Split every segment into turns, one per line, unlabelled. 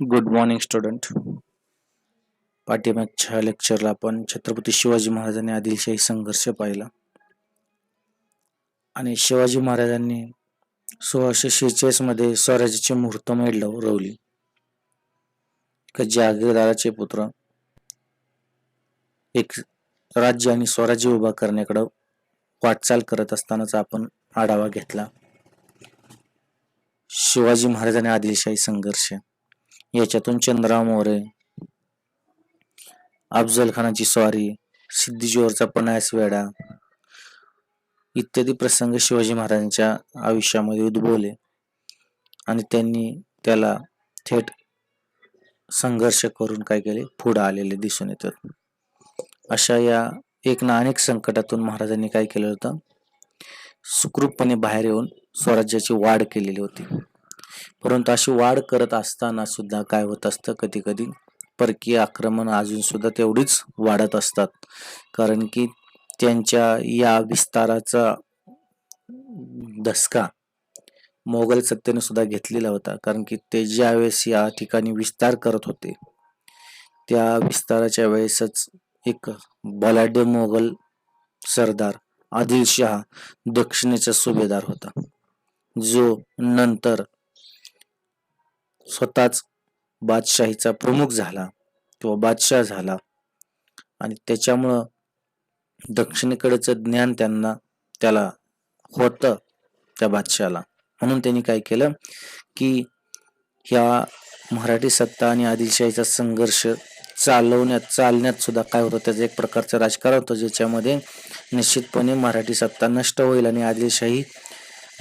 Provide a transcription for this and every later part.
Good morning student. पाठीमागच्या लेक्चरला आपण छत्रपती शिवाजी महाराजांनी आदिलशाही संघर्ष पाहिला आणि शिवाजी महाराजांनी 1646 मध्ये स्वराज्याची मुहूर्तमेढ रोवली. जहागीरदाराचे पुत्र एक राज्य आणि स्वराज्य उभा करण्याकडे वाटचाल करत असतानाचा आपण आढावा घेतला. शिवाजी महाराजांनी आदिलशाही संघर्ष याच्यातून चंद्रराव मोरे, अफजल खानाची स्वारी, सिद्दीजोहरचा पन्हाळ्यास वेढा इत्यादी प्रसंग शिवाजी महाराजांच्या आयुष्यामध्ये उद्भवले आणि त्यांनी त्याला थेट संघर्ष करून काय केले पुढे आलेले दिसून येतात. अशा या एक ना अनेक संकटातून महाराजांनी काय केलं होतं, सुखरूपपणे बाहेर येऊन स्वराज्याची वाढ केलेली होती. परंतु अशी वाढ करत असताना सुद्धा काय होत असतं, कधी कधी परकीय आक्रमण अजून सुद्धा तेवढीच वाढत असतात. कारण की त्यांच्या या विस्ताराचा धसका मोगल सत्तेने सुद्धा घेतलेला होता. कारण की ते ज्यावेळेस या ठिकाणी विस्तार करत होते त्या विस्ताराच्या वेळेसच एक बलाढ्य मोगल सरदार आदिलशाह दक्षिणेचा सुभेदार होता, जो नंतर स्वतःच बादशाहीचा प्रमुख झाला किंवा बादशाह झाला आणि त्याच्यामुळं दक्षिणेकडचं ज्ञान त्याला होतं त्या बादशाहाला. म्हणून त्यांनी काय केलं की ह्या मराठी सत्ता आणि आदिलशाहीचा संघर्ष चालण्यात सुद्धा काय होतं, त्याचं एक प्रकारचं राजकारण होतं, ज्याच्यामध्ये निश्चितपणे मराठी सत्ता नष्ट होईल आणि आदिलशाही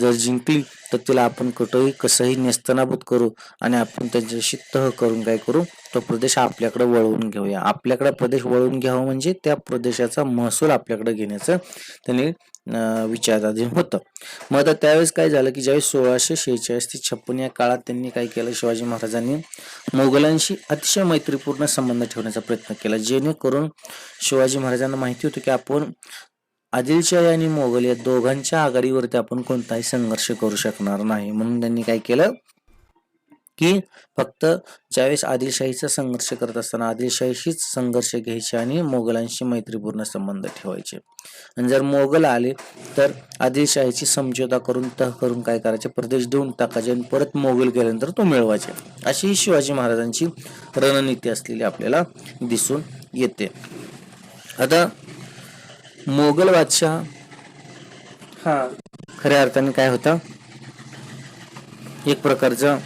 जर जिंकली तर तिला आपण कुठंही कसंही नेस्तनाबूत करू आणि आपण त्यांच्याशी तह करून काय करू, तो प्रदेश आपल्याकडे वळवून घेऊया. आपल्याकडे प्रदेश वळवून घ्यावा म्हणजे त्या प्रदेशाचा महसूल आपल्याकडे घेण्याचं त्यांनी विचाराधीन होतं. मग आता त्यावेळेस काय झालं की ज्यावेळेस 1646 ते 56 या काळात त्यांनी काय केलं, शिवाजी महाराजांनी मोगलांशी अतिशय मैत्रीपूर्ण संबंध ठेवण्याचा प्रयत्न केला, जेणेकरून शिवाजी महाराजांना माहिती होतं की आपण आदिलशाही आणि मोगल या दोघांच्या आघाडीवरती आपण कोणताही संघर्ष करू शकणार नाही. म्हणून त्यांनी काय केलं की फक्त ज्यावेळेस आदिलशाहीचा संघर्ष करत असताना आदिलशाहीशीच संघर्ष घ्यायचे आणि मोगलांशी मैत्रीपूर्ण संबंध ठेवायचे. आणि जर मोगल आले तर आदिलशाहीची समझोता करून तह करून काय करायचे, प्रदेश देऊन टाकायचे आणि परत मोगल गेल्यानंतर तो मिळवायचे. अशी ही शिवाजी महाराजांची रणनीती असलेली आपल्याला दिसून येते. आता मोगल बादशाह हा खऱ्या अर्थाने काय होता, एक प्रकारचा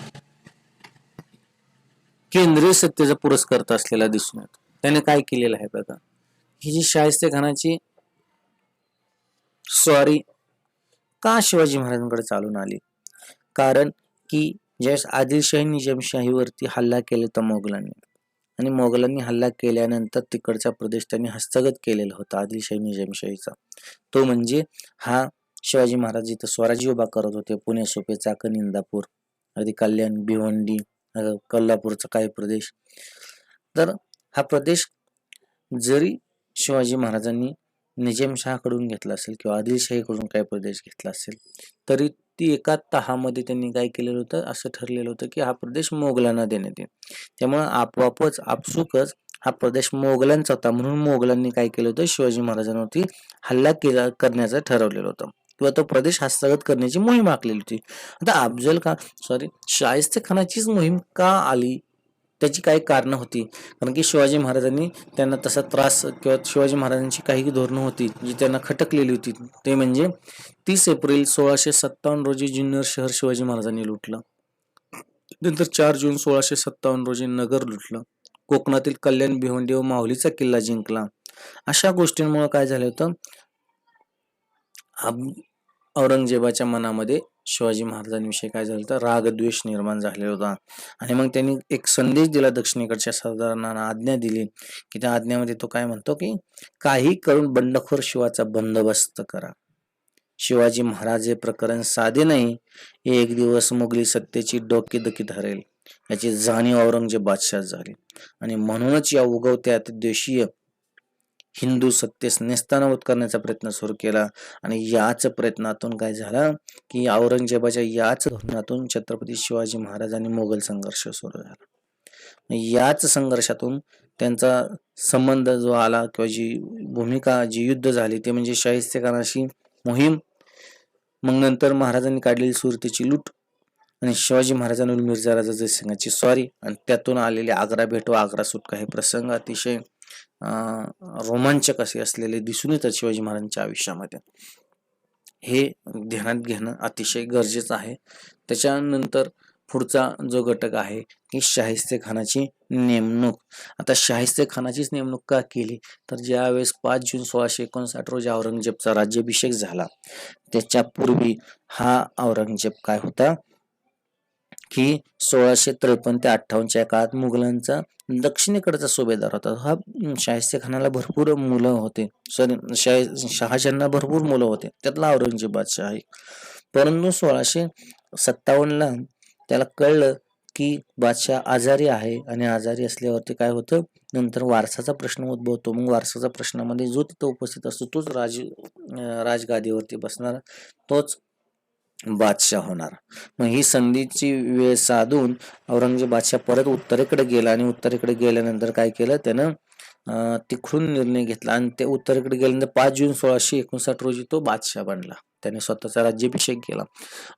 केंद्रीय सत्तेचा पुरस्कार असलेला दिसून येतो. त्याने काय केलेलं आहे बघा, ही जी शाहिस्ते खानाची स्वारी का शिवाजी महाराजांकडे चालून आली, कारण की ज्यावेळेस आदिलशाही निजामशाहीवरती हल्ला केला होता मोगलांनी आणि मोगलांनी हल्ला केल्यानंतर तिकडचा प्रदेश त्यांनी हस्तगत केलेला होता आदिलशाही निजामशाहीचा. तो म्हणजे हा शिवाजी महाराज इथं स्वराज्य उभा करत होते, पुणे, सुपे, चाकण, इंदापूर, अगदी कल्याण, भिवंडी, कोल्हापूरचा काही प्रदेश. तर हा प्रदेश जरी शिवाजी महाराजांनी निजामशाहकडून घेतला असेल किंवा आदिलशाहीकडून काही प्रदेश घेतला असेल तरी ती एका तहामध्ये त्यांनी काय केलेलं होतं, असं ठरलेलं होतं की हा प्रदेश मोगलांना देण्यात येईल. त्यामुळे आपोआपच आपसुकच हा प्रदेश मोगलांचा होता. म्हणून मोगलांनी काय केलं होतं, शिवाजी महाराजांवरती हल्ला करण्याचं ठरवलेलं होतं किंवा तो प्रदेश हस्तगत करण्याची मोहीम आखलेली होती. आता शाहिस्ते खानाचीच मोहीम का आली, त्याची काही कारणं होती. कारण की शिवाजी महाराजांनी त्यांना तसा त्रास किंवा शिवाजी महाराजांची काही धोरणं होती जी त्यांना खटकलेली होती. ते म्हणजे 30 एप्रिल 1657 रोजी जुन्नर शहर शिवाजी महाराजांनी लुटलं. नंतर 4 जून 1657 रोजी नगर लुटलं. कोकणातील कल्याण, भिवंडी व माहुलीचा किल्ला जिंकला. अशा गोष्टींमुळे काय झालं होतं, औरंगजेबाच्या मनामध्ये शिवाजी महाराजांविषयी काय झालं होतं, रागद्वेष निर्माण झालेला होता. आणि मग त्यांनी एक संदेश दिला दक्षिणेकडच्या सरदारांना, आज्ञा दिली की त्या आज्ञेमध्ये तो काय म्हणतो की काही करून बंडखोर शिवाचा बंदोबस्त करा. शिवाजी महाराज हे प्रकरण साधे नाही, एक दिवस मुघली सत्तेची डोकेदुखी ठरेल याची जाणीव औरंगजेब बादशाह झाली आणि म्हणूनच या उगवत्या देशीय हिंदू सत्तेस नेस्तानाबूत करण्याचा प्रयत्न सुरू केला. आणि याच प्रयत्नातून काय झालं की औरंगजेबाच्या याच धोरणातून छत्रपती शिवाजी महाराज आणि मोगल संघर्ष सुरू झाला. याच संघर्षातून त्यांचा संबंध जो आला किंवा जी भूमिका जी युद्ध झाली ते म्हणजे शाहिस्तेखानाशी मोहीम, मग नंतर महाराजांनी काढलेली सुरतेची लूट आणि शिवाजी महाराजांवर मिर्झा राजा जयसिंगाची स्वारी आणि त्यातून आलेले आग्रा भेट व आग्रा सुटका हे प्रसंग अतिशय रोमांचक असे असलेले दिसून येतात शिवाजी महाराजांच्या आयुष्यामध्ये. हे ध्यानात घेणं अतिशय गरजेचं आहे. त्याच्यानंतर पुढचा जो घटक आहे की शाहिस्तेखानाची नेमणूक. आता शाहिस्तेखानाचीच नेमणूक का केली तर ज्यावेळेस 5 जून 1659 रोजी औरंगजेबचा राज्याभिषेक झाला त्याच्यापूर्वी हा औरंगजेब काय होता की 1653 ते 58च्या काळात मुघलांचा दक्षिणेकडचा सुभेदार होता. हा शाहिस्तेखानाला भरपूर मुलं होते, शहाजहांना भरपूर मुलं होते, त्यातला औरंगजेब बादशाह आहे. परंतु 1657ला त्याला कळलं की बादशाह आजारी आहे आणि आजारी असल्यावरती काय होतं नंतर वारसाचा प्रश्न उद्भवतो. मग वारसाच्या प्रश्नामध्ये जो तिथं उपस्थित असतो तोच राजगादीवरती बसणार, तोच बादशाह होणार. मग ही संधीची वेळ साधून औरंगजेब बादशाह परत उत्तरेकडे गेला आणि उत्तरेकडे गेल्यानंतर काय केलं त्यानं तिकडून निर्णय घेतला आणि ते उत्तरेकडे गेल्यानंतर 5 जून 1659 रोजी तो बादशाह बनला. त्याने स्वतःचा राज्याभिषेक केला.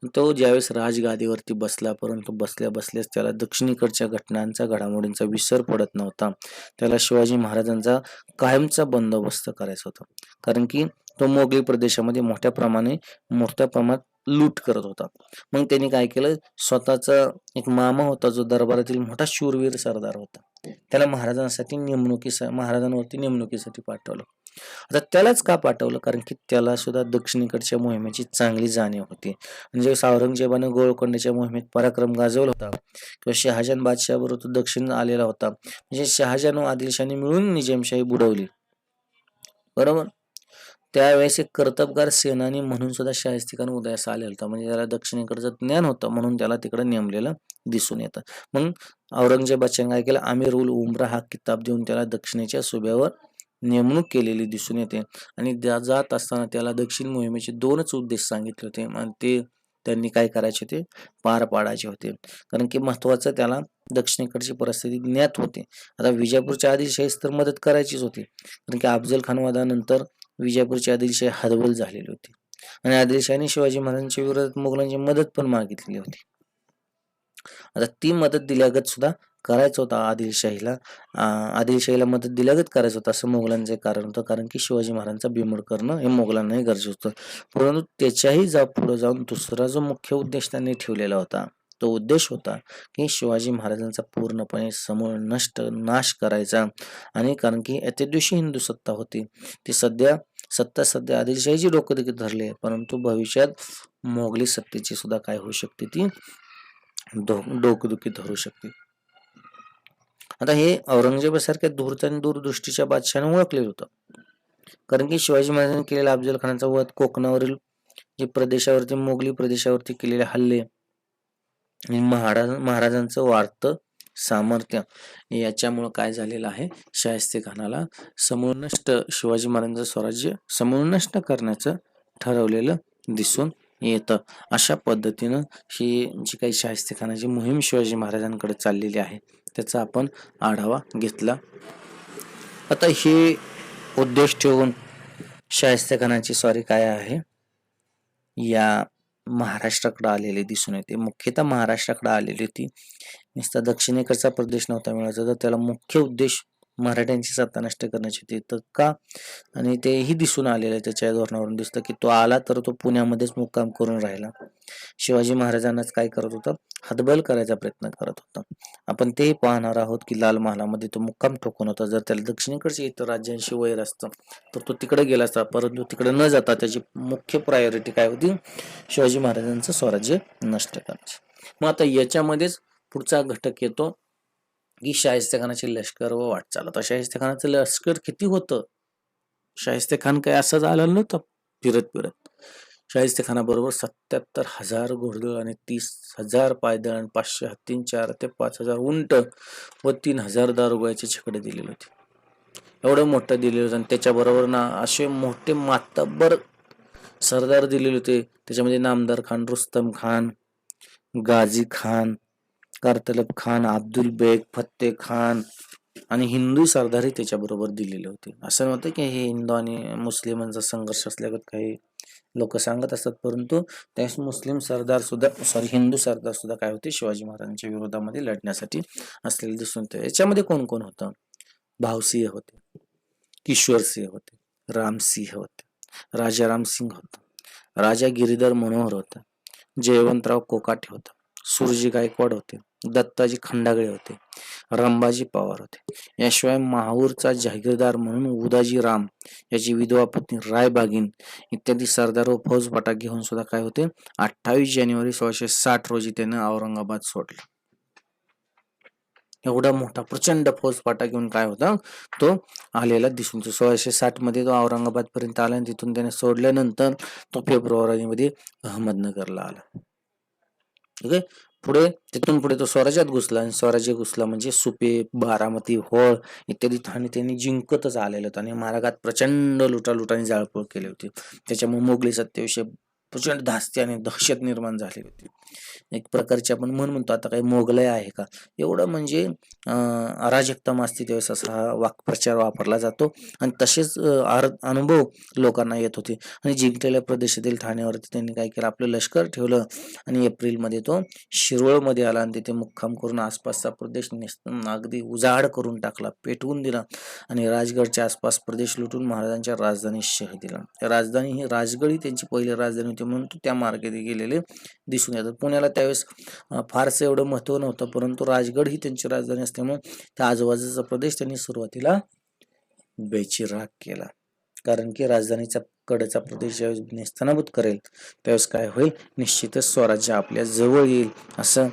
तो ज्यावेळेस राजगादीवरती बसला, परंतु बसल्या बसल्याच त्याला दक्षिणेकडच्या घटनांचा घडामोडींचा विसर पडत नव्हता. त्याला शिवाजी महाराजांचा कायमचा बंदोबस्त करायचा होता, कारण की तो मोगली प्रदेशामध्ये मोठ्या प्रमाणात लूट करत होता. मग त्यांनी काय केलं, स्वतःचा एक मामा होता जो दरबारातील मोठा शूरवीर सरदार होता, त्याला महाराजांवरती नेमणुकीसाठी पाठवलं. आता त्यालाच का पाठवलं, कारण की त्याला सुद्धा दक्षिणेकडच्या मोहिमेची चांगली जाणीव होती. म्हणजे औरंगजेबानं गोळकोंड्याच्या मोहिमेत पराक्रम गाजवला होता किंवा शहाजहान बादशाहबरोबर तो दक्षिण आलेला होता. म्हणजे शहाजहान व आदिलशाही मिळून निजामशाही बुडवली, बरोबर. त्यावेळेस एक कर्तबगार सेनानी म्हणून सुद्धा शाहिस्तेखान उदयास आलेला होता. म्हणजे त्याला दक्षिणेकडचं ज्ञान होतं म्हणून त्याला तिकडे नेमलेलं दिसून येतं. मग औरंगजेबाच्या काय केलं, आमिर उल उमरा हा किताब देऊन त्याला दक्षिणेच्या सुभ्यावर नेमणूक केलेली दिसून येते. आणि जात असताना त्याला दक्षिण मोहिमेचे 2च उद्देश सांगितले होते आणि ते त्यांनी काय करायचे ते पार पाडायचे होते, कारण की महत्वाचं त्याला दक्षिणेकडची परिस्थिती ज्ञात होती. आता विजापूरच्या आदिलशाहीस तर मदत करायचीच होती, कारण की अफजल खान वादानंतर विजापूरची आदिलशाही हतबल झालेली होती आणि आदिलशाहीने शिवाजी महाराजांच्या विरोधात मुघलांची मदत पण मागितलेली होती. आता ती मदत दिल्यागत सुद्धा करायचं होतं आदिलशाहीला मदत दिल्यागत करायचं होतं असं मुघलांचं कारण होतं, कारण की शिवाजी महाराजांचा बिमोड करणं हे मुघलांनाही गरजेचं होतं. परंतु त्याच्याही पुढे जाऊन दुसरा जो मुख्य उद्देश त्यांनी ठेवलेला होता तो उद्देश होता की शिवाजी महाराजांचा पूर्णपणे समूळ नाश करायचा. आणि कारण की त्या दिवशी हिंदू सत्ता होती, ती सध्या आदिलशाहीची डोकं देखील धरले, परंतु भविष्यात मोगली सत्तेची सुद्धा काय होऊ शकते, ती डोकदुखी धरू शकते. आता हे औरंगजेबासारख्या धूर्त आणि दूरदृष्टीच्या बादशाहाने ओळखलेलं होतं, कारण की शिवाजी महाराजांनी केलेला अफजल खानाचा वध, कोकणावरील जे प्रदेशावरती मोगली प्रदेशावरती केलेले हल्ले आणि महाराजांचं वाढतं सामर्थ्य याच्यामुळं काय झालेलं आहे, शाहिस्तेखानाला समूळ नष्ट शिवाजी महाराजांचं स्वराज्य समूळ नष्ट करण्याचं ठरवलेलं दिसून येतं. अशा पद्धतीनं ही जी काही शाहिस्तेखानाची मोहीम शिवाजी महाराजांकडे चाललेली आहे त्याचा आपण आढावा घेतला. आता हे उद्देश ठेवून शाहिस्तेखानाची स्वारी काय आहे या महाराष्ट्राकडे आलेली दिसून येते. मुख्यतः महाराष्ट्राकडे आलेली होती, नुसता दक्षिणेकडचा प्रदेश नव्हता मिळायचा, तर त्याला मुख्य उद्देश मराठ्यांची सत्ता नष्ट करण्याची होती. तर का, आणि तेही दिसून आलेलं आहे, त्याच्या धोरणावरून दिसतं की तो आला तर तो पुण्यामध्येच मुक्काम करून राहिला. शिवाजी महाराजांनाच काय करत होता, हतबल करायचा प्रयत्न करत होता. आपण तेही पाहणार आहोत की लाल महालामध्ये तो मुक्काम ठोकून होता. जर त्याला दक्षिणेकडचे इतर राज्यांशी वैर असतं तर तो तिकडे गेला असता, परंतु तिकडे न जाता त्याची मुख्य प्रायोरिटी काय होती, शिवाजी महाराजांचं स्वराज्य नष्ट करायचे. मग आता याच्यामध्येच पुढचा घटक येतो की शाहिस्तेखानाचे लष्कर व वाटचाल. आता शाहिस्तेखानाचं लष्कर किती होतं, शाहिस्तेखान काय असं आलं नव्हतं फिरत. शाहिस्तेखानाबरोबर 77,000 घोडदळ आणि 30,000 पायदळ आणि 500 हत्तीं, 4 ते 5,000 उंट व 3,000 दारुगोळ्याचे छकडे दिलेले होते. एवढं मोठं दिलेलं होतं आणि त्याच्याबरोबर ना असे मोठे मातब्बर सरदार दिलेले होते. त्याच्यामध्ये नामदार खान, रुस्तम खान, गाझी खान कारतलब खान, अब्दुल बेग, फत्ते खान आणि हिंदू सरदारही त्याच्या बरोबर दिलेले होते. असं नव्हतं की हे हिंदू आणि मुस्लिमांचा संघर्ष असल्यागत काही लोक सांगत असतात, परंतु त्यावेळेस मुस्लिम सरदार सुद्धा हिंदू सरदार सुद्धा काय होते, शिवाजी महाराजांच्या विरोधामध्ये लढण्यासाठी असलेले दिसून येते. याच्यामध्ये कोण कोण होतं? भावसिंह होते, किशोरसिंह होते, रामसिंह होते, राजा रामसिंग होता, राजा गिरीधर मनोहर होता, जयवंतराव कोकाटे होता, सुरजी गायकवाड होते, दत्ताजी खंडागळे होते, रंबाजी पवार होते. याशिवाय माहूरचा जहागीरदार म्हणून उदाजी राम, याची विधवा पत्नी रायबागीन इत्यादी सरदार व फौजफाटा घेऊन सुद्धा काय होते, 28 जानेवारी 1660 रोजी त्याने औरंगाबाद सोडलं. एवढा मोठा प्रचंड फौजफाटा घेऊन काय होता, तो आलेला दिसून येतो. 1660 मध्ये तो औरंगाबाद पर्यंत आला आणि तिथून त्याने सोडल्यानंतर तो फेब्रुवारी मध्ये अहमदनगरला आला. ठीक आहे. पुढे तिथून पुढे तो स्वराज्यात घुसला आणि स्वराज्य घुसला म्हणजे सुपे, बारामती, होळ इत्यादी ठाणे त्यांनी जिंकतच आलेलं होतं आणि मार्गात प्रचंड लुटालुटाने जाळपोळ केली होती. त्याच्यामुळे मोगली सत्तेविषयी प्रचंड धास्ती आणि दहशत निर्माण झाली होती. एक प्रकारची आपण म्हणतो आता काही मोगलय आहे का, एवढं म्हणजे अराजकता माजती त्यावेळेस असा हा वाक्प्रचार वापरला जातो. आणि तसेच अनुभव लोकांना येत होते आणि जिंकलेल्या प्रदेशातील ठाण्यावरती त्यांनी काय केलं, आपलं लष्कर ठेवलं आणि एप्रिलमध्ये तो शिरोळमध्ये आला आणि तिथे मुक्काम करून आसपासचा प्रदेश अगदी उजाड करून टाकला, पेटवून दिला आणि राजगडच्या आसपास प्रदेश लुटून महाराजांच्या राजधानी शह दिला. राजधानी ही राजगड ही त्यांची पहिली राजधानी होती म्हणून त्या मार्गाने गेलेले दिसून येतात. पुण्याला त्यावेळेस फारसं एवढं महत्व नव्हतं, परंतु राजगड ही त्यांची राजधानी असल्यामुळे त्या आजूबाजूचा प्रदेश त्यांनी सुरुवातीला बेचिराख केला. कारण की राजधानीचा कडचा प्रदेश ज्यावेळेस नेस्तनाबूत करेल त्यावेळेस काय होईल, निश्चितच स्वराज्य आपल्या जवळ येईल असं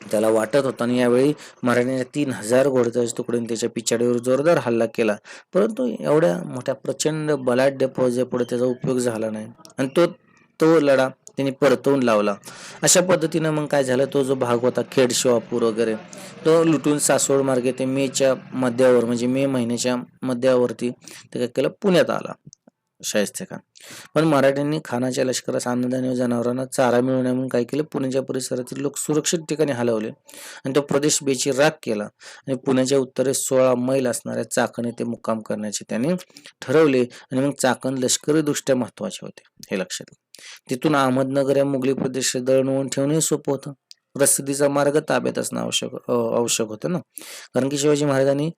त्याला वाटत होतं. आणि यावेळी महाराजांनी 3000 घोडदळाचे तुकड्याने त्याच्या पिछाडीवर जोरदार हल्ला केला, परंतु एवढ्या मोठ्या प्रचंड बलाढ्य फौजेपुढे त्याचा उपयोग झाला नाही आणि तो लढा त्यांनी परतवून लावला. अशा पद्धतीनं मग काय झालं, तो जो भाग होता खेड, शिवापूर वगैरे तो लुटून सासवड मार्गे ते मेच्या मध्यावर म्हणजे मे महिन्याच्या मध्यावरती ते काय केलं, पुण्यात आला शाहिस्ते खान. पण मराठ्यांनी खानाच्या लष्करास अन्नधान्य व जनावरांना चारा मिळू नये म्हणून काय केलं, पुण्याच्या परिसरातील लोक सुरक्षित ठिकाणी हलवले आणि तो प्रदेश बेचिराख केला आणि पुण्याच्या उत्तरेस 16 मैल असणाऱ्या चाकण येथे मुक्काम करण्याचे त्याने ठरवले. आणि मग चाकण लष्करी दृष्ट्या महत्वाचे होते हे लक्षात. तिथून अहमदनगर या मुघली प्रदेशात दळणवळण ठेवणे सोपं होतं. रसदीचा मार्ग ताब्यात असणं आवश्यक होतं ना, कारण की शिवाजी महाराजांनी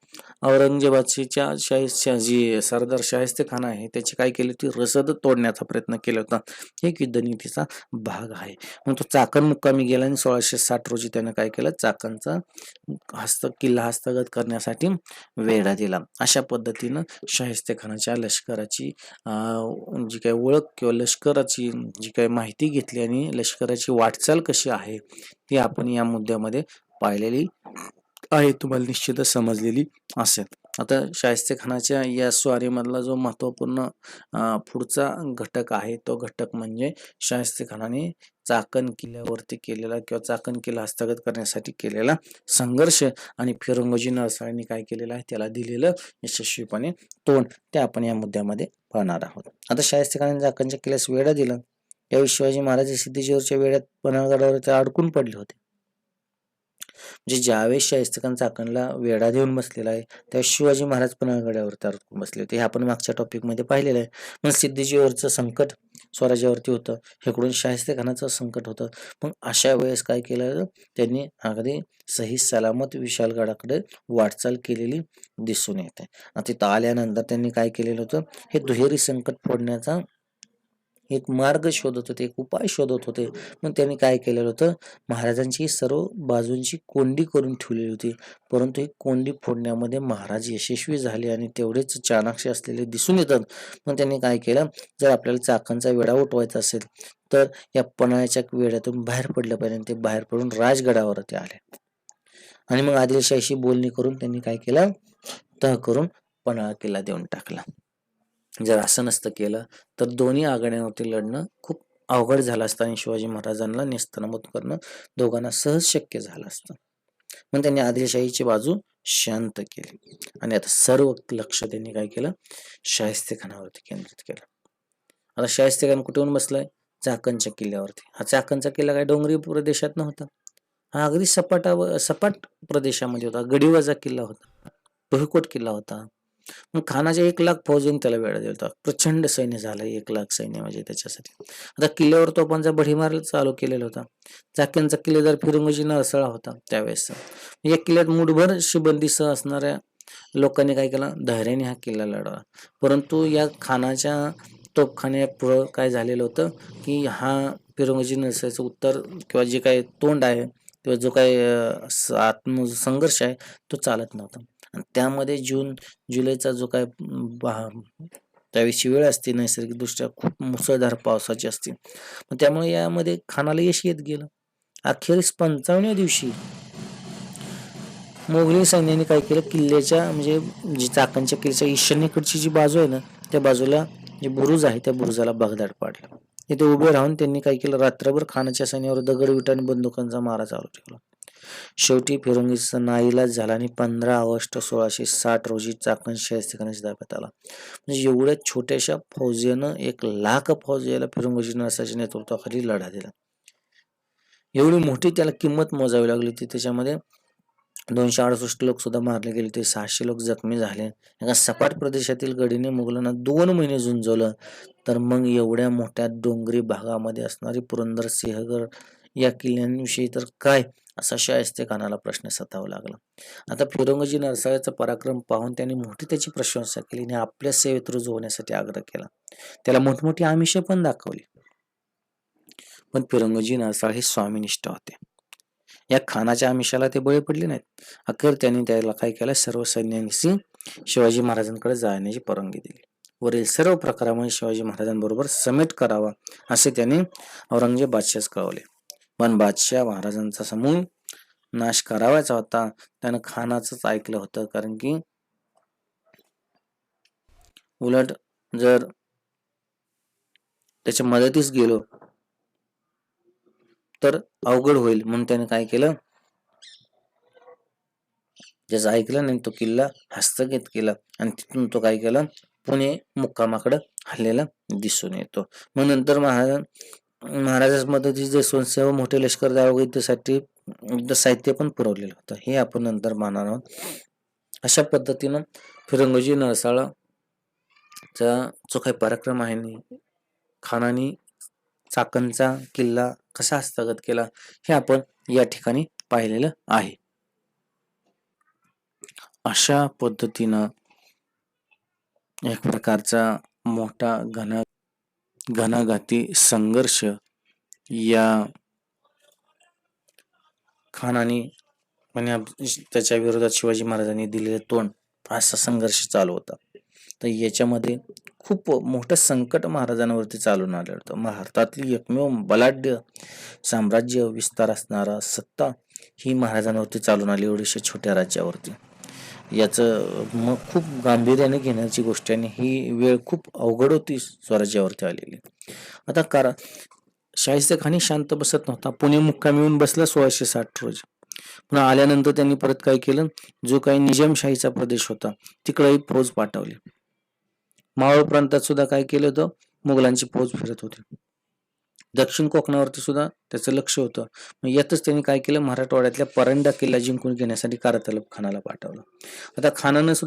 औरंगजेबाच्या जी सरदार शाहिस्ते खान आहे त्याची काय केली होती, रसद तोडण्याचा प्रयत्न केला होता. एक युद्धनीतीचा भाग आहे. मग तो चाकण मुक्कामी गेला आणि 1660 रोजी त्याने काय केलं, चाकणचा किल्ला हस्तगत करण्यासाठी वेढा दिला. अशा पद्धतीनं शाहिस्ते खानाच्या लष्कराची जी काही ओळख किंवा लष्कराची जी काही माहिती घेतली आणि लष्कराची वाटचाल कशी आहे ती आपण या मुद्द्यामध्ये पाहिलेली आहे, तुम्हाला निश्चितच समजलेली असेल. आता शाहिस्ते खानाच्या या स्वारीमधला जो महत्वपूर्ण पुढचा घटक आहे तो घटक म्हणजे शाहिस्ते खानाने चाकण किल्ल्यावरती केलेला किंवा चाकण किल्ला हस्तगत करण्यासाठी केलेला संघर्ष आणि फिरंगोजी नरसाळ्यांनी काय केलेलं आहे त्याला दिलेलं यशस्वीपणे तोंड, ते आपण या मुद्द्यामध्ये पाहणार आहोत. आता शाहिस्ते खानाने चाकणच्या किल्ल्यास वेढा दिला. यावेळी शिवाजी महाराज सिद्धेश्वरच्या वेढ्यात पन्हाळगडावर अडकून पडले होते. म्हणजे ज्यावेळेस शाहिस्ते खान चाकणला वेढा देऊन बसलेला आहे त्यावेळेस शिवाजी महाराज पन्हाळगडावरती अडकून बसले होते. हे आपण मागच्या टॉपिक मध्ये पाहिलेलं आहे. मग सिद्धेश्वरचं संकट स्वराज्यावरती होतं, हेकडून शाहिस्ते खानाचं संकट होतं. मग अशा वेळेस काय केलं, त्यांनी अगदी सही सलामत विशालगडाकडे वाटचाल केलेली दिसून येते. तिथं आल्यानंतर त्यांनी काय केलेलं होतं, हे दुहेरी संकट फोडण्याचा एक मार्ग शोधत होते, एक उपाय शोधत होते. मग त्यांनी काय केलेलं होतं, महाराजांची सर्व बाजूंची कोंडी करून ठेवलेली होती, परंतु ही कोंडी फोडण्यामध्ये महाराज यशस्वी झाले आणि तेवढेच चाणाक्ष असलेले दिसून येतात. मग त्यांनी काय केलं, जर आपल्याला चाकणचा वेढा उठवायचा असेल तर या पन्हाळ्याच्या वेढ्यातून बाहेर पडलं पाहिजे. ते बाहेर पडून राजगडावरती आले आणि मग आदिलशाहीशी बोलणी करून त्यांनी काय केलं, तह करून पन्हाळा किल्ला देऊन टाकला. जर असं नसतं केलं तर दोन्ही आघाड्यांवरती लढणं खूप अवघड झालं असतं आणि शिवाजी महाराजांना नेस्तनाबूत करणं दोघांना सहज शक्य झालं असतं. मग त्यांनी आदिलशाहीची बाजू शांत केली आणि आता सर्व लक्ष त्यांनी काय केलं, शाहिस्ते खानावरती केंद्रित केलं. आता शाहिस्ते खान कुठून बसलाय, चाकणच्या किल्ल्यावरती. हा चाकणचा किल्ला काय डोंगरी प्रदेशात नव्हता, हा अगदी सपाट प्रदेशामध्ये होता, गडीवरचा किल्ला होता, भुईकोट किल्ला होता. मग खानाच्या 1,00,000 फौजेने त्याला वेढा दिला होता. प्रचंड सैन्य झालं, 1,00,000 सैन्य म्हणजे त्याच्यासाठी. आता किल्ल्यावर तोफांचा भडीमार चालू केलेला होता. चाक्यांचा किल्लेदार फिरंगोजी नरसळा होता त्यावेळेस. या किल्ल्यात मुठभर शिबंदीसह असणाऱ्या लोकांनी काय केलं, धैर्याने हा किल्ला लढवला. परंतु या खानाच्या तोफखान्यापुढं काय झालेलं होतं, की हा फिरंगोजी नरसळाचं उत्तर किंवा जे काही तोंड आहे किंवा जो काही आत्मसंघर्ष आहे तो चालत नव्हता. आणि त्यामध्ये जुलैचा जो काय त्यावेळेची वेळ असते नैसर्गिकदृष्ट्या खूप मुसळधार पावसाची असते. मग त्यामुळे यामध्ये खानाला यश येत गेलं. अखेरीस 55व्या दिवशी मोगली सैन्याने काय केलं, किल्ल्याच्या म्हणजे जी चाकणच्या किल्ल्याच्या ईशान्येकडची जी बाजू आहे ना, त्या बाजूला जे बुरुज आहे त्या बुरुजाला भगदाड पाडला. तिथे उभे राहून त्यांनी काय केलं, रात्रभर खानाच्या सैन्यावर दगड आणि बंदुकांचा मारा चालू ठेवला. शेवटी फिरंगीचा नाईलाज झाला आणि 15 ऑगस्ट 1660 रोजी चाकण शाहिस्तेखानाच्या ताब्यात आला. म्हणजे एवढ्या छोट्याशा फौजेनं 1,00,000 फौज याला फिरंगोजी नरसाच्या नेतृत्वाखाली लढा दिला. एवढी मोठी त्याला किंमत मोजावी लागली होती. त्याच्यामध्ये 268 लोक सुद्धा मारले गेले होते, 600 लोक जखमी झाले. एका सपाट प्रदेशातील गडीने मुघलांना 2 महिने झुंजवलं. तर मग एवढ्या मोठ्या डोंगरी भागामध्ये असणारी पुरंदर सिंहगड या किल्ल्यांविषयी तर काय, असा शाहिस्तेखानाला प्रश्न सतावा लागला. आता फिरंगोजी नरसाळ्याचा पराक्रम पाहून त्यांनी मोठी त्याची प्रशंसा केली आणि आपल्या सेवेत रुजू होण्यासाठी आग्रह केला. त्याला मोठमोठी आमिषे पण दाखवली. पण फिरंगोजी नरसाळ हे स्वामीनिष्ठ होते. या खानाच्या आमिषाला ते बळी पडले नाहीत. अखेर त्यांनी त्याला काय केलं, सर्व सैन्यानिशी शिवाजी महाराजांकडे जाण्याची परवानगी दिली. वरील सर्व प्रकारामुळे शिवाजी महाराजांबरोबर समेट करावा असे त्यांनी औरंगजेब बादशाहस कळवले. पण बादशाह महाराजांचा समूळ नाश करावायचा होता, त्यानं खानाचंच ऐकलं होतं. कारण की उलट जर त्याच्या मदतीस गेलो तर अवघड होईल, म्हणून त्याने काय केलं, ज्याचं ऐकलं नाही तो किल्ला हस्तगत केला आणि तिथून तो काय केला, पुणे मुक्कामाकडे हल्लेला दिसून येतो. मग नंतर महाराजांच्या मदतीस जे स्वयंसेवक मोठे लष्कर युद्धासाठी युद्ध साहित्य पण पुरवलेलं होतं, हे आपण नंतर पाहणार आहोत. अशा पद्धतीनं फिरंगोजी नरसाळचा जो काही पराक्रम आहे, खानाने चाकणचा किल्ला कसा हस्तगत केला, हे आपण या ठिकाणी पाहिलेलं आहे. अशा पद्धतीनं एक प्रकारचा मोठा घणाघाती संघर्ष या खानाने आणि त्याच्या विरोधात शिवाजी महाराजांनी दिलेले तोंड, असा संघर्ष चालू होता. तर याच्यामध्ये खूप मोठं संकट महाराजांवरती चालून आलं होतं. भारतातली एकमेव बलाढ्य साम्राज्य विस्तार असणारा सत्ता ही महाराजांवरती चालून आली, एवढ्याशा छोट्या राज्यावरती. याचं मग खूप गांभीर्याने घेण्याची गोष्ट आहे. ही वेळ खूप अवघड होती स्वराज्यावरती आलेली. आता शाहिस्तेखानी शांत बसत नव्हता. पुणे मुक्कामी येऊन बसला 1660 रोजी. पुन्हा आल्यानंतर त्यांनी परत काय केलं, जो काही निजामशाहीचा प्रदेश होता तिकडेही फौज पाठवली. मावळ प्रांतात सुद्धा काय केलं होतं, मुघलांची फौज फिरत होती. दक्षिण कोकणावरती सुद्धा त्याचं लक्ष होतं. यातच त्यांनी काय केलं, मराठवाड्यातल्या परंडा किल्ला जिंकून घेण्यासाठी कारतलब खानाला पाठवलं. आता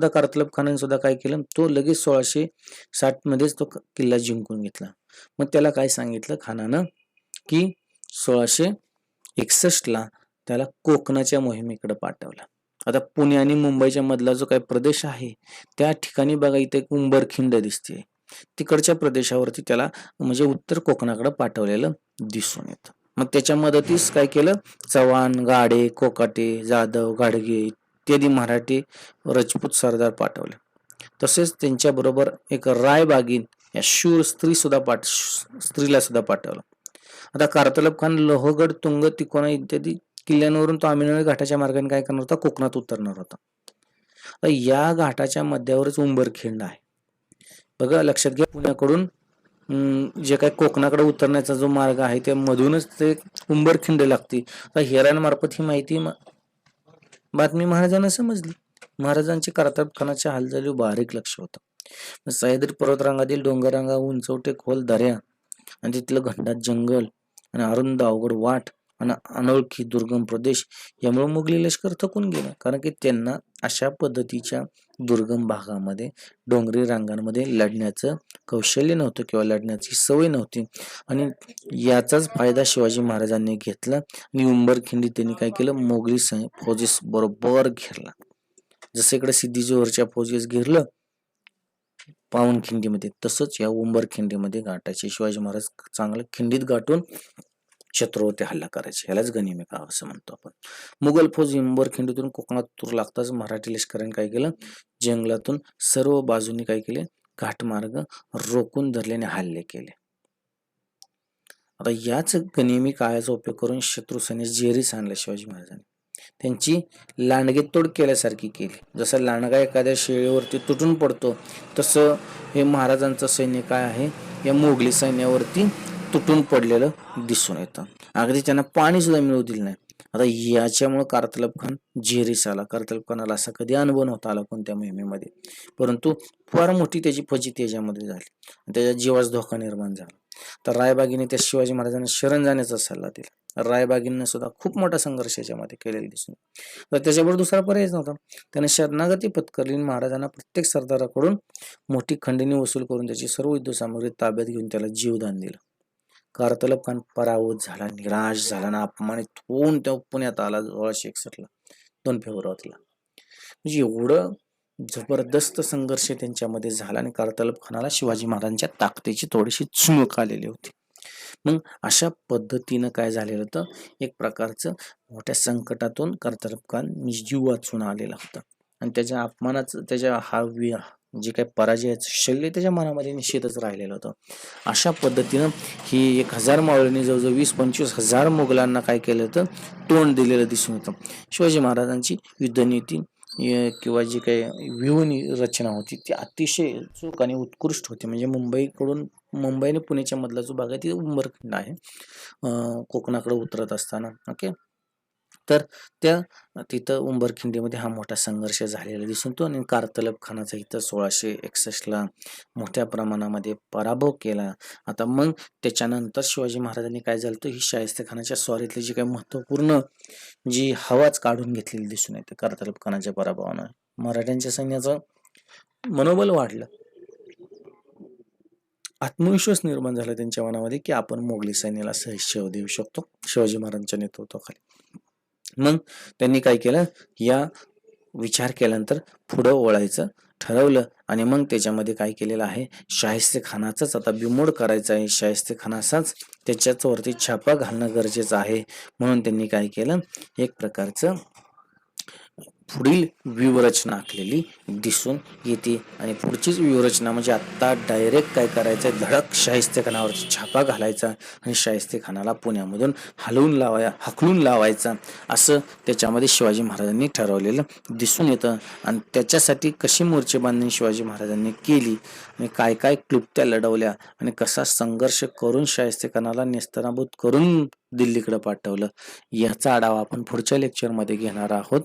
कारतलब खानाने सुद्धा काय केलं, तो लगेच 1660 मध्येच तो किल्ला जिंकून घेतला. मग त्याला काय सांगितलं खानानं, की 1661 त्याला कोकणाच्या मोहिमेकडे पाठवलं. आता पुणे आणि मुंबईच्या मधला जो काही प्रदेश आहे त्या ठिकाणी बघा, इथे एक उंबरखिंड दिसते. तिकडच्या प्रदेशावरती त्याला म्हणजे उत्तर कोकणाकडे पाठवलेलं दिसून येतं. मग त्याच्या मदतीस काय केलं, चव्हाण, गाडे, कोकाटे, जाधव, गाडगे इत्यादी मराठी राजपूत सरदार पाठवले. तसेच त्यांच्या बरोबर एक रायबागीन या शूर स्त्रीला सुद्धा पाठवलं. आता कारतलब खान लोहगड, तुंग, तिकोना इत्यादी किल्ल्यांवरून तो आमिनगड घाटाच्या मार्गाने काय करणार होता, कोकणात उतरणार होता. या घाटाच्या मध्यावरच उंबरखिंड आहे. बघा, लक्षात घ्या, पुण्याकडून जे काही कोकणाकडे उतरण्याचा जो मार्ग आहे त्या मधूनच ते उंबरखिंड लागते. हेरांमार्फत ही माहिती बातमी महाराजांना समजली. महाराजांची कारतलब खानाच्या हालचाली बारीक लक्ष होतं. सह्याद्री पर्वतरांगातील डोंगररांगा, उंचवटे खोल दऱ्या आणि तिथलं घनदाट जंगल आणि अरुंद अवघड वाट आणि अनोळखी दुर्गम प्रदेश यामुळे मुघली लष्कर थकून गेलं, कारण की त्यांना अशा पद्धतीच्या दुर्गम भागामध्ये डोंगरी रांगांमध्ये लढण्याचं कौशल्य नव्हतं किंवा लढण्याची सवय नव्हती. आणि याचाच फायदा शिवाजी महाराजांनी घेतला आणि उंबरखिंडी त्यांनी काय केलं, मोगली फौजेस बरोबर घेरला. जसं इकडे सिद्धी जोहरच्या फौजेस घेरलं पावनखिंडीमध्ये, तसंच या उंबरखिंडीमध्ये गाठायचे. शिवाजी महाराज चांगलं खिंडीत गाठून शत्रूवरती हल्ला करायचे. यालाच गनिमी काव असं म्हणतो आपण. मुघल फौज उंबरखिंडीतून कोकणात उतरू लागताच मराठी लष्कराने काय केलं, जंगलातून सर्व बाजूनी काय केले, घाटमार्ग रोखून धरल्याने हल्ले केले. आता याच गनिमी काळाचा उपयोग करून शत्रू सैन्यास जेरीस आणलं शिवाजी महाराजांनी. त्यांची लांडगे तोड केल्यासारखी केली. जसं लांडगा एखाद्या शेळीवरती तुटून पडतो, तसं हे महाराजांचं सैन्य काय आहे, या मोगली सैन्यावरती तुटून पडलेलं दिसून येतं. अगदी त्यांना पाणी सुद्धा मिळू दिलं नाही. आता याच्यामुळे कारतलब खान जेरीस आला. कारतलब खानाला असा कधी अनुभव नव्हता आला कोणत्या मोहिमेमध्ये, परंतु फार मोठी त्याची फजिती याच्यामध्ये झाली. त्याच्या जीवास धोका निर्माण झाला. तर रायबागीने त्या शिवाजी महाराजांना शरण जाण्याचा सल्ला दिला. रायबागींना सुद्धा खूप मोठा संघर्ष याच्यामध्ये केलेला दिसून, तर त्याच्यावर दुसरा पर्यायच नव्हता. त्याने शरणागती पत्करली. महाराजांना प्रत्येक सरदाराकडून मोठी खंडणी वसूल करून त्याची सर्व युद्ध सामग्री ताब्यात घेऊन त्याला जीवदान दिलं. कारतलब खान पराभूत झाला, निराश झाला ना अपमानित होऊन त्या पुण्यात आला 1661 2 फेब्रुवारीला. म्हणजे एवढं जबरदस्त संघर्ष त्यांच्यामध्ये झाला आणि कारतलब खानाला शिवाजी महाराजांच्या ताकदीची थोडीशी चुणूक आलेली होती. मग अशा पद्धतीनं काय झालेलं होतं, एक प्रकारचं मोठ्या संकटातून कारतलब खान जीव वाचून आलेला होता आणि त्याच्या अपमानाचं, त्याच्या जे काही पराजयाचं शल्य त्याच्या मनामध्ये निश्चितच राहिलेलं होतं. अशा पद्धतीनं ही 1000 मावळ्यांनी जवळजवळ 20-25 हजार मुघलांना काय केलं होतं, तोंड दिलेलं दिसून येतं. शिवाजी महाराजांची युद्धनीती किंवा जी काही व्यूहनी रचना होती ती अतिशय चोख आणि उत्कृष्ट होती. म्हणजे मुंबई आणि पुण्याच्या मधला जो भाग आहे ती उंबरखिंड आहे, कोकणाकडे उतरत असताना. ओके, तर त्या तिथं उंबरखिंडीमध्ये हा मोठा संघर्ष झालेला दिसून येतो आणि कारतलब खानाचा इथं 1661 मोठ्या प्रमाणामध्ये पराभव केला. आता मग त्याच्यानंतर शिवाजी महाराजांनी काय झालं, ही शाहिस्ते खानाच्या स्वारीतली जी काही महत्वपूर्ण जी हवाच काढून घेतलेली दिसून येते. कारतलब खानाच्या पराभवानं मराठ्यांच्या सैन्याचं मनोबल वाढलं, आत्मविश्वास निर्माण झाला त्यांच्या मनामध्ये की आपण मोगली सैन्याला सहज देऊ शकतो शिवाजी महाराजांच्या नेतृत्वाखाली. मग त्यांनी काय केलं, या विचार केल्यानंतर पुढं वळायचं ठरवलं आणि मग त्याच्यामध्ये काय केलेलं आहे, शाहिस्ते खानाचाच आता बिमोड करायचा आहे, शाहिस्ते खानाचाच त्याच्यावरती छापा घालणं गरजेचं आहे. म्हणून त्यांनी काय केलं, एक प्रकारचं पुढील व्यूहरचना आखलेली दिसून येते. आणि पुढचीच व्यूहरचना म्हणजे आता डायरेक्ट काय करायचं, धडक शाहिस्ते खानावरती छापा घालायचा आणि शाहिस्ते खानाला पुण्यामधून हाकलून लावायचा, असं त्याच्यामध्ये शिवाजी महाराजांनी ठरवलेलं दिसून येतं. आणि त्याच्यासाठी कशी मोर्चे बांधणी शिवाजी महाराजांनी केली आणि काय काय क्लुप्त्या लढवल्या आणि कसा संघर्ष करून शाहिस्ते खानाला नेस्तनाबूत करून दिल्लीकडे पाठवलं, याचा आढावा आपण पुढच्या लेक्चरमध्ये घेणार आहोत.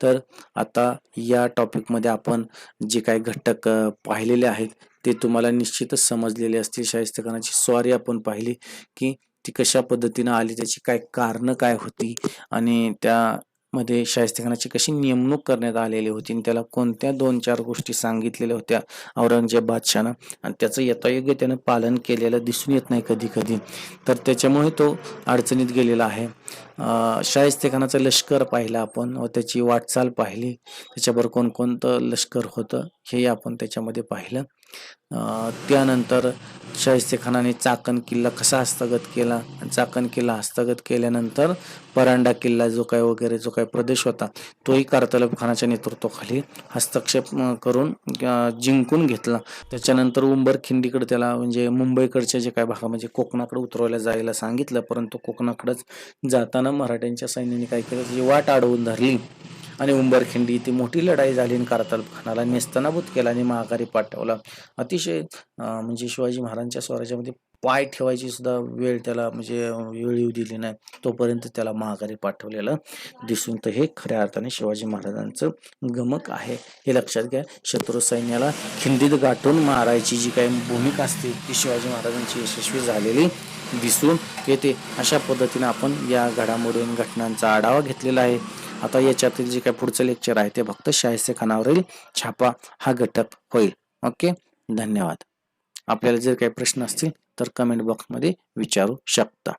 तर आता या टॉपिकमध्ये आपण जे काही घटक पाहिलेले आहेत ते तुम्हाला निश्चितच समजलेले असतील. शाहिस्ते खानाची स्वारी आपण पाहिली की ती कशा पद्धतीनं आली, त्याची काय कारणं काय होती आणि त्यामध्ये शाहिस्ते खानाची कशी नेमणूक करण्यात आलेली होती आणि त्याला कोणत्या 2-4 गोष्टी सांगितलेल्या होत्या औरंगजेब बादशाहनं आणि त्याचं यथायोग्य त्यानं पालन केलेलं दिसून येत नाही कधी कधी, तर त्याच्यामुळे तो अडचणीत गेलेला आहे. शाहिस्ते खानाचं लष्कर पाहिलं आपण व त्याची वाटचाल पाहिली, त्याच्याबरोबर कोणकोणतं लष्कर होतं हे आपण त्याच्यामध्ये पाहिलं. त्यानंतर शाहिस्ते खानाने चाकण किल्ला कसा हस्तगत केला, चाकण किल्ला हस्तगत केल्यानंतर परांडा किल्ला जो काय वगैरे जो काय प्रदेश होता तोही कारतलब खानाच्या नेतृत्वाखाली हस्तक्षेप करून जिंकून घेतला. त्याच्यानंतर उंबरखिंडीकडे त्याला म्हणजे मुंबईकडच्या जे काय भागा म्हणजे कोकणाकडे उतरवायला जायला सांगितलं, परंतु कोकणाकडेच जाताना मराठ्यांच्या सैन्याने काय केलं, त्याची वाट अडवून धरली आणि उंबरखिंडी ती मोठी लढाई झाली आणि कारतलब खानाला नेस्तनाबूत केला आणि माघारी पाठवला. अतिशय म्हणजे शिवाजी महाराजांच्या स्वराज्यामध्ये पाय ठेवायची सुद्धा वेळ त्याला म्हणजे वेळ येऊ दिली नाही, तोपर्यंत त्याला माघारी पाठवलेलं दिसून. तर हे खऱ्या अर्थाने शिवाजी महाराजांचं गमक आहे, हे लक्षात घ्या. शत्रू सैन्याला खिंडीत गाठून मारायची जी काही भूमिका असते ती शिवाजी महाराजांची यशस्वी झालेली दिसून येते. अशा पद्धतीने आपण या घडामोडी आणि घटनांचा आढावा घेतलेला आहे. आता याच्यातील जे काही पुढचं लेक्चर आहे ते फक्त शाहिस्तेखानावरील छापा हा घटक होईल. ओके, धन्यवाद. आपल्याला जर काही प्रश्न असतील तर कमेंट बॉक्समध्ये विचारू शकता.